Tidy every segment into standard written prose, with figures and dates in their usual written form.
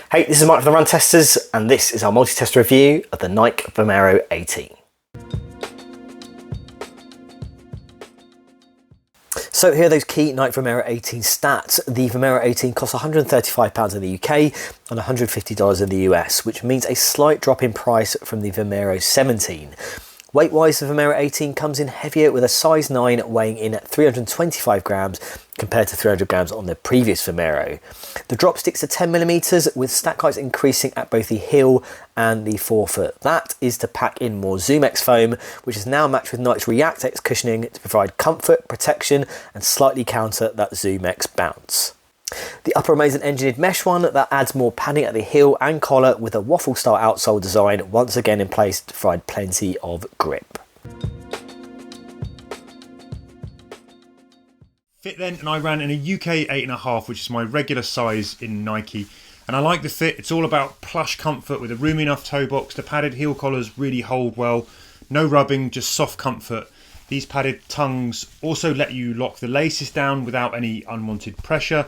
Hey, this is Mike from the Run Testers, and this is our multi-test review of the Nike Vomero 18. So here are those key Nike Vomero 18 stats. The Vomero 18 costs £135 in the UK and $150 in the US, which means a slight drop in price from the Vomero 17. Weight-wise, the Vomero 18 comes in heavier with a size 9 weighing in at 325 grams compared to 300 grams on the previous Vomero. The drop sticks are 10mm with stack heights increasing at both the heel and the forefoot. That is to pack in more ZoomX foam, which is now matched with Nike's ReactX cushioning to provide comfort, protection and slightly counter that ZoomX bounce. The upper remains an engineered mesh one that adds more padding at the heel and collar with a waffle style outsole design once again in place to provide plenty of grip. Fit then, and I ran in a UK 8.5, which is my regular size in Nike, and I like the fit. It's all about plush comfort with a roomy enough toe box. The padded heel collars really hold well, no rubbing, just soft comfort. These padded tongues also let you lock the laces down without any unwanted pressure.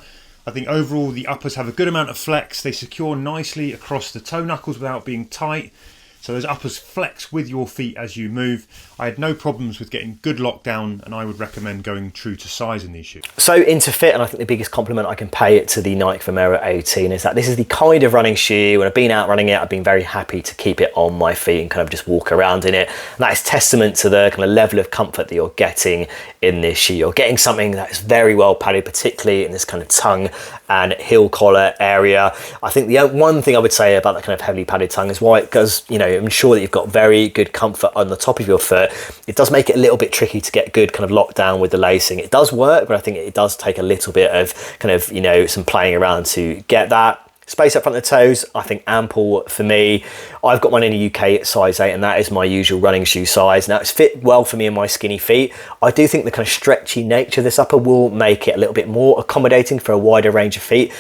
I think overall the uppers have a good amount of flex. They secure nicely across the toe knuckles without being tight. So those uppers flex with your feet as you move. I had no problems with getting good lockdown, and I would recommend going true to size in these shoes. So into fit, and I think the biggest compliment I can pay it to the Nike Vomero 18 is that this is the kind of running shoe, when I've been out running it, I've been very happy to keep it on my feet and kind of just walk around in it. And that is testament to the kind of level of comfort that you're getting in this shoe. You're getting something that is very well padded, particularly in this kind of tongue and heel collar area. I think the one thing I would say about that kind of heavily padded tongue is why it does, ensure that you've got very good comfort on the top of your foot. It does make it a little bit tricky to get good kind of lockdown with the lacing. It does work, but I think it does take a little bit of kind of, some playing around to get that. Space up front of the toes, I think ample for me. I've got one in the UK size 8, and that is my usual running shoe size. Now it's fit well for me and my skinny feet. I do think the kind of stretchy nature of this upper will make it a little bit more accommodating for a wider range of feet.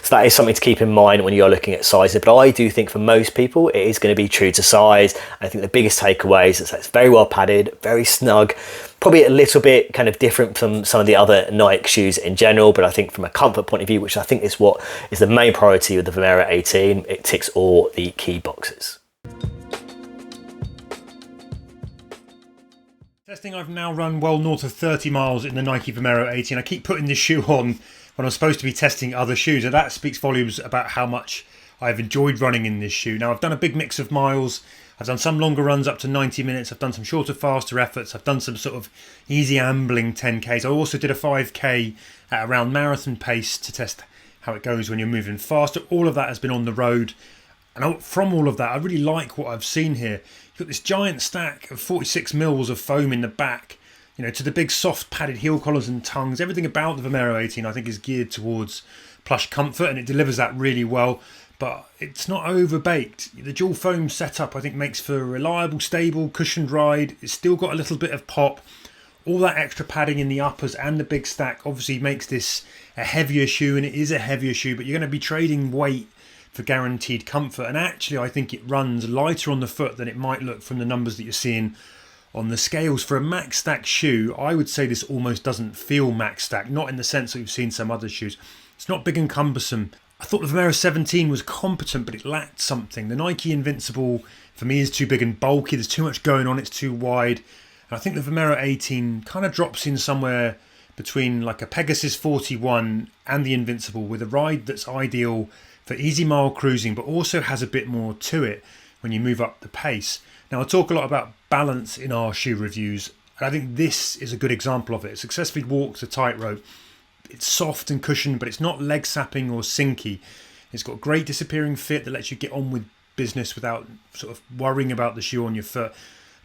So that is something to keep in mind when you're looking at sizes. But I do think for most people, it is going to be true to size. I think the biggest takeaway is that it's very well padded, very snug, probably a little bit kind of different from some of the other Nike shoes in general. But I think from a comfort point of view, which I think is what is the main priority with the Vomero 18, it ticks all the key boxes. Testing, I've now run well north of 30 miles in the Nike Vomero 18. I keep putting this shoe on when I'm supposed to be testing other shoes, and that speaks volumes about how much I've enjoyed running in this shoe. Now, I've done a big mix of miles. I've done some longer runs up to 90 minutes. I've done some shorter, faster efforts. I've done some sort of easy ambling 10Ks. I also did a 5K at around marathon pace to test how it goes when you're moving faster. All of that has been on the road. And from all of that, I really like what I've seen here. You've got this giant stack of 46 mils of foam in the back, to the big soft padded heel collars and tongues. Everything about the Vomero 18 I think is geared towards plush comfort, and it delivers that really well, but it's not overbaked. The dual foam setup I think makes for a reliable, stable, cushioned ride. It's still got a little bit of pop. All that extra padding in the uppers and the big stack obviously makes this a heavier shoe, and it is a heavier shoe, but you're going to be trading weight for guaranteed comfort. And actually I think it runs lighter on the foot than it might look from the numbers that you're seeing on the scales. For a max stack shoe, I would say this almost doesn't feel max stack, not in the sense that we've seen some other shoes. It's not big and cumbersome. I thought the Vomero 17 was competent, but it lacked something. The Nike Invincible for me is too big and bulky. There's too much going on, it's too wide. And I think the Vomero 18 kind of drops in somewhere between like a Pegasus 41 and the Invincible, with a ride that's ideal for easy mile cruising, but also has a bit more to it when you move up the pace. Now, I talk a lot about balance in our shoe reviews, and I think this is a good example of it. It successfully walks a tightrope. It's soft and cushioned, but it's not leg sapping or sinky. It's got great disappearing fit that lets you get on with business without sort of worrying about the shoe on your foot.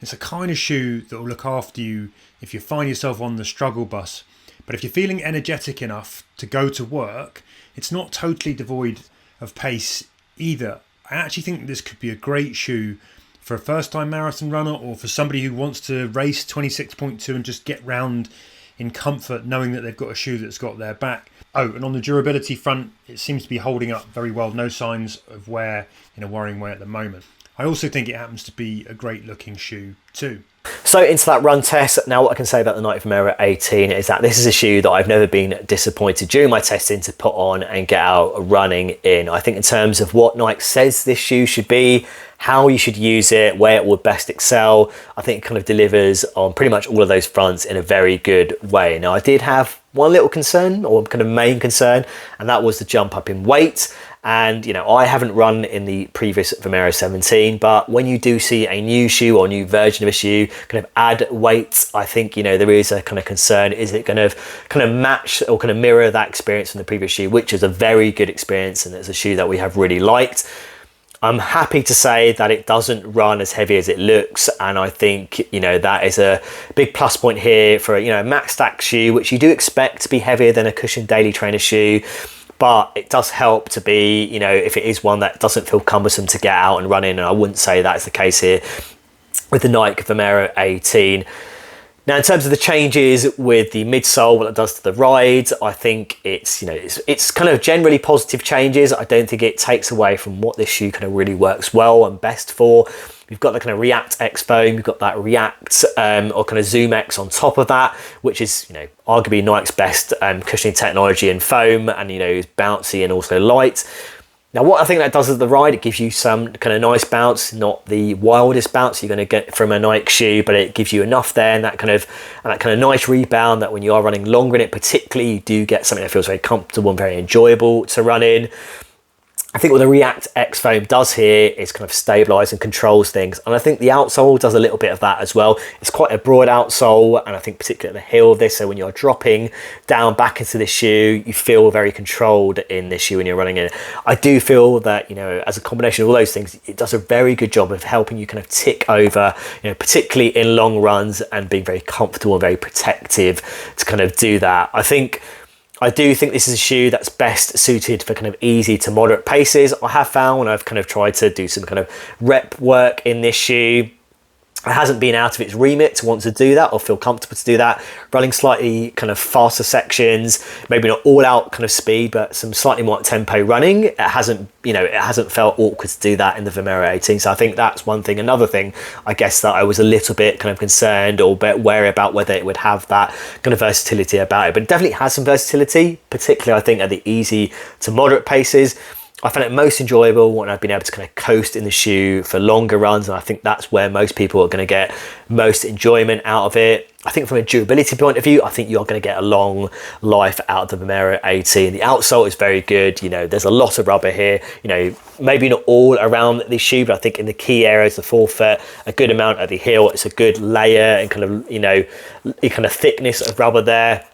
It's a kind of shoe that will look after you if you find yourself on the struggle bus. But if you're feeling energetic enough to go to work, it's not totally devoid of pace either. I actually think this could be a great shoe for a first-time marathon runner, or for somebody who wants to race 26.2 and just get round in comfort knowing that they've got a shoe that's got their back. Oh, and on the durability front, it seems to be holding up very well. No signs of wear in a worrying way at the moment. I also think it happens to be a great looking shoe too. So into that run test. Now what I can say about the Nike Vomero 18 is that this is a shoe that I've never been disappointed during my testing to put on and get out running in. I think in terms of what Nike says this shoe should be, how you should use it, where it would best excel, I think it kind of delivers on pretty much all of those fronts in a very good way. Now I did have one little concern, or kind of main concern, and that was the jump up in weight. And, you know, I haven't run in the previous Vomero 17, but when you do see a new shoe or new version of a shoe kind of add weight, I think, you know, there is a kind of concern. Is it going to kind of match or kind of mirror that experience from the previous shoe, which is a very good experience, and it's a shoe that we have really liked. I'm happy to say that it doesn't run as heavy as it looks, and I think, you know, that is a big plus point here for, you know, a max stack shoe, which you do expect to be heavier than a cushioned daily trainer shoe. But it does help to be, you know, if it is one that doesn't feel cumbersome to get out and run in, and I wouldn't say that's the case here with the Nike Vomero 18. Now, in terms of the changes with the midsole, what it does to the ride, I think it's, you know, it's kind of generally positive changes. I don't think it takes away from what this shoe kind of really works well and best for. We've got the kind of ReactX foam, you've got that React or kind of ZoomX on top of that, which is, you know, arguably Nike's best cushioning technology and foam, and, you know, is bouncy and also light. Now, what I think that does is the ride, it gives you some kind of nice bounce, not the wildest bounce you're going to get from a Nike shoe, but it gives you enough there, and that kind of nice rebound that when you are running longer in it, particularly, you do get something that feels very comfortable and very enjoyable to run in. I think what the ReactX foam does here is kind of stabilize and controls things, and I think the outsole does a little bit of that as well. It's quite a broad outsole, and I think particularly at the heel of this, so when you're dropping down back into the shoe, you feel very controlled in this shoe when you're running in it. I do feel that, you know, as a combination of all those things, it does a very good job of helping you kind of tick over, you know, particularly in long runs, and being very comfortable and very protective to kind of do that. I do think this is a shoe that's best suited for kind of easy to moderate paces. I have found when I've kind of tried to do some kind of rep work in this shoe, it hasn't been out of its remit to want to do that or feel comfortable to do that. Running slightly kind of faster sections, maybe not all out kind of speed, but some slightly more tempo running, it hasn't felt awkward to do that in the Vomero 18. So I think that's one thing. Another thing, I guess, that I was a little bit kind of concerned or a bit wary about whether it would have that kind of versatility about it, but it definitely has some versatility, particularly I think at the easy to moderate paces. I found it most enjoyable when I've been able to kind of coast in the shoe for longer runs, and I think that's where most people are going to get most enjoyment out of it. I think from a durability point of view, I think you're going to get a long life out of the Vomero 18. The outsole is very good. You know, there's a lot of rubber here. You know, maybe not all around the shoe, but I think in the key areas, the forefoot, a good amount at the heel. It's a good layer and kind of, you know, kind of thickness of rubber there.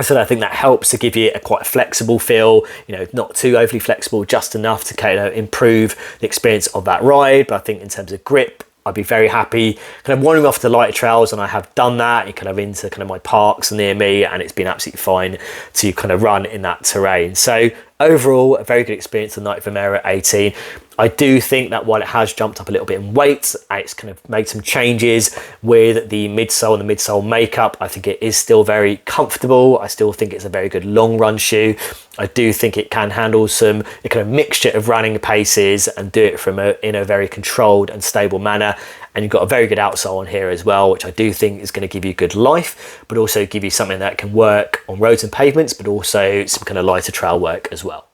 So I think that helps to give you quite a flexible feel, you know, not too overly flexible, just enough to kind of improve the experience of that ride. But I think in terms of grip, I'd be very happy kind of wandering off to lighter trails, and I have done that, and kind of into kind of my parks near me, and it's been absolutely fine to kind of run in that terrain. So overall, a very good experience on Nike Vomero 18. I do think that while it has jumped up a little bit in weight, it's kind of made some changes with the midsole and the midsole makeup. I think it is still very comfortable. I still think it's a very good long run shoe. I do think it can handle some a kind of mixture of running paces and do it in a very controlled and stable manner. And you've got a very good outsole on here as well, which I do think is going to give you good life, but also give you something that can work on roads and pavements, but also some kind of lighter trail work as well.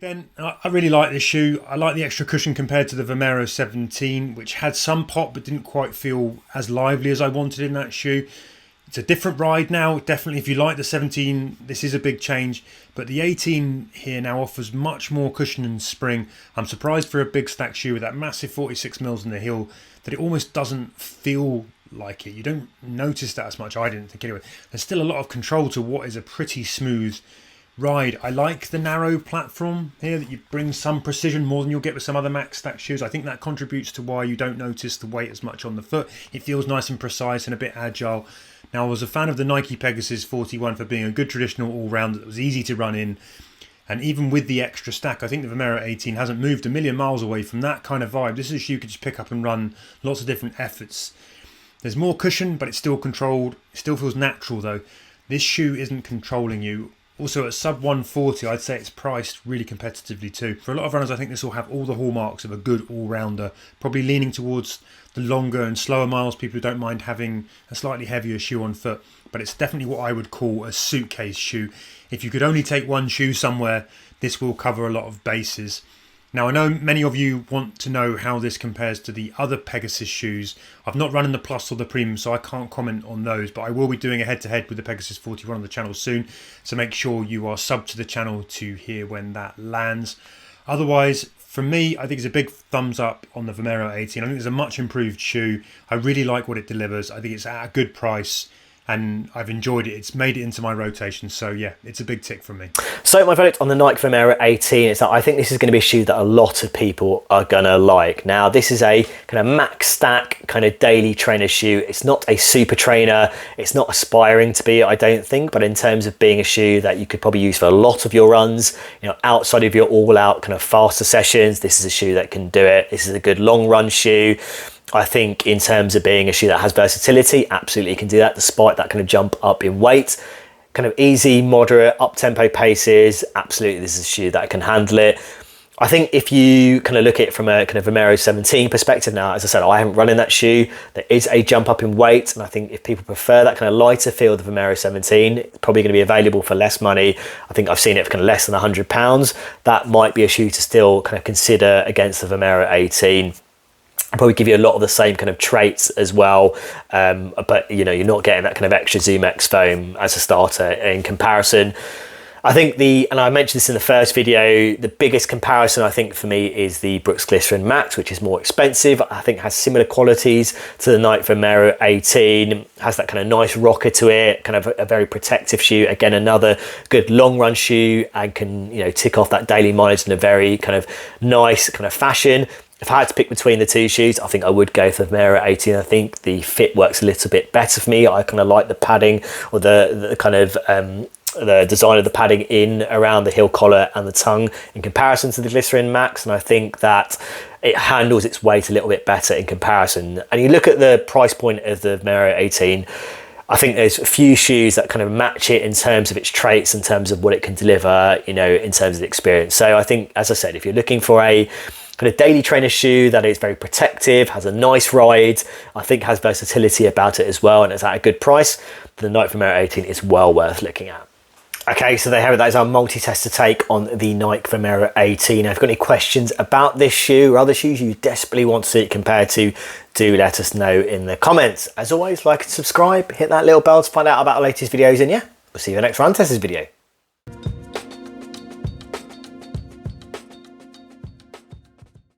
Then I really like this shoe. I like the extra cushion compared to the Vomero 17, which had some pop but didn't quite feel as lively as I wanted in that shoe. It's a different ride now. Definitely, if you like the 17, this is a big change. But the 18 here now offers much more cushion and spring. I'm surprised for a big stack shoe with that massive 46mm in the heel that it almost doesn't feel like it. You don't notice that as much. I didn't think anyway. There's still a lot of control to what is a pretty smooth ride. I like the narrow platform here, that you bring some precision more than you'll get with some other max stack shoes. I think that contributes to why you don't notice the weight as much on the foot. It feels nice and precise and a bit agile. Now, I was a fan of the Nike Pegasus 41 for being a good traditional all-rounder that was easy to run in. And even with the extra stack, I think the Vomero 18 hasn't moved a million miles away from that kind of vibe. This is a shoe you could just pick up and run lots of different efforts. There's more cushion, but it's still controlled. It still feels natural, though. This shoe isn't controlling you. Also at sub 140, I'd say it's priced really competitively too. For a lot of runners, I think this will have all the hallmarks of a good all-rounder, probably leaning towards the longer and slower miles, people who don't mind having a slightly heavier shoe on foot. But it's definitely what I would call a suitcase shoe. If you could only take one shoe somewhere, this will cover a lot of bases. Now, I know many of you want to know how this compares to the other Pegasus shoes. I've not run in the Plus or the Premium, so I can't comment on those, but I will be doing a head-to-head with the Pegasus 41 on the channel soon, so make sure you are subbed to the channel to hear when that lands. Otherwise, for me, I think it's a big thumbs up on the Vomero 18. I think it's a much improved shoe. I really like what it delivers. I think it's at a good price, and I've enjoyed it. It's made it into my rotation. So yeah, it's a big tick from me. So my verdict on the Nike Vomero 18 is that I think this is going to be a shoe that a lot of people are going to like. Now, this is a kind of max stack kind of daily trainer shoe. It's not a super trainer. It's not aspiring to be, I don't think, but in terms of being a shoe that you could probably use for a lot of your runs, you know, outside of your all out kind of faster sessions, this is a shoe that can do it. This is a good long run shoe. I think in terms of being a shoe that has versatility, absolutely can do that despite that kind of jump up in weight. Kind of easy, moderate, up-tempo paces, absolutely this is a shoe that can handle it. I think if you kind of look at it from a kind of Vomero 17 perspective now, as I said, I haven't run in that shoe. There is a jump up in weight, and I think if people prefer that kind of lighter feel of the Vomero 17, it's probably going to be available for less money. I think I've seen it for kind of less than £100. That might be a shoe to still kind of consider against the Vomero 18. Probably give you a lot of the same kind of traits as well, but you know, you're not getting that kind of extra ZoomX foam as a starter in comparison. I think and I mentioned this in the first video, the biggest comparison I think for me is the Brooks Glycerin Max, which is more expensive. I think has similar qualities to the Nike Vomero 18, has that kind of nice rocker to it, kind of a very protective shoe. Again, another good long run shoe, and can, you know, tick off that daily mileage in a very kind of nice kind of fashion. If I had to pick between the two shoes, I think I would go for the Vomero 18. I think the fit works a little bit better for me. I kind of like the padding, or the kind of the design of the padding in around the heel collar and the tongue in comparison to the Glycerin Max, and I think that it handles its weight a little bit better in comparison. And you look at the price point of the Vomero 18, I think there's a few shoes that kind of match it in terms of its traits, in terms of what it can deliver, you know, in terms of the experience. So I think, as I said, if you're looking for a kind of daily trainer shoe that is very protective, has a nice ride, I think has versatility about it as well, and it's at a good price, the Nike Vomero 18 is well worth looking at. Okay, so there you have it. That is our multi-tester take on the Nike Vomero 18. Now, if you've got any questions about this shoe or other shoes you desperately want to see it compared to, do let us know in the comments. As always, like and subscribe, hit that little bell to find out about our latest videos, and yeah, we'll see you in the next Run Testers video.